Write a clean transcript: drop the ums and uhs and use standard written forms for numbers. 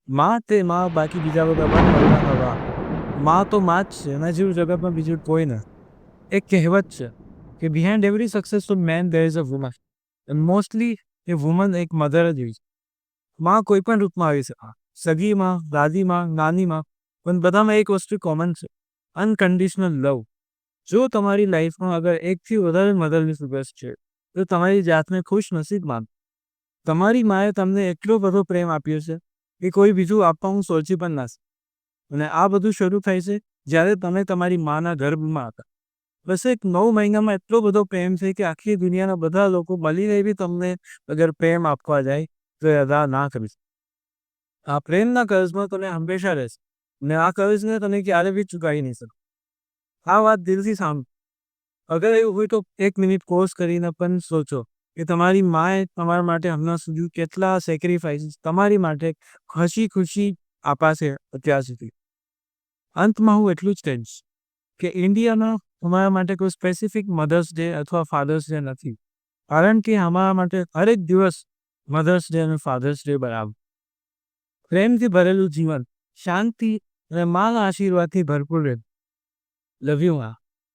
માં તે માં, બાકી બીજા બધા પણ ભગવાન હવા. માં તો માં જ છે, એના જેવું જગતમાં બીજું કોઈ નથી. એક કહેવત છે કે behind every successful man there is a woman. Mostly એ વુમન એક મધર જ હોય છે. માં કોઈ પણ રૂપમાં આવી શકે, સગી માં, દાદી માં, નાની માં, પણ બધામાં એક વસ્તુ કોમન છે, અનકન્ડિશનલ લવ. જો તમારી લાઈફમાં અગર એકથી વધારે મધરની ફિગર્સ છે તો તમારી જાતને ખુશ નસીબ માનો. તમારી માએ તમને એટલો બધો પ્રેમ આપ્યો છે કે કોઈ બીજું આપવા હું સોચી પણ ના શકું. અને આ બધું શરૂ થાય છે જ્યારે તમે તમારી માના ગર્ભમાં હતા. બસ એક 9 મહિનામાં એટલો બધો પ્રેમ છે કે આખી દુનિયાના બધા લોકો મળીને બી તમને અગર પ્રેમ આપવા જાય તો એ અદા ના કરી શકે. આ પ્રેમના કર્જમાં તમે હંમેશા રહેશે ને આ કર્જને તમે ક્યારે બી ચૂકાવી નહીં શકો. આ વાત દિલથી સાંભળો. અગર એવું હોય તો 1 મિનિટ પોઝ કરીને પણ સોચો કે તમારી માએ તમારા માટે હમણાં સુધી કેટલા સેક્રિફાઈસીસ તમારી માટે હસી ખુશી આપ્યા છે અત્યાર સુધી. અંતમાં હું એટલું જ કહીશ કે ઇન્ડિયામાં અમારા માટે કોઈ સ્પેસિફિક મધર્સ ડે અથવા ફાધર્સ ડે નથી, કારણ કે અમારા માટે હરેક દિવસ મધર્સ ડે અને ફાધર્સ ડે બરાબર. પ્રેમથી ભરેલું જીવન, શાંતિ અને માના આશીર્વાદથી ભરપૂર રહે. લવ યુ માં.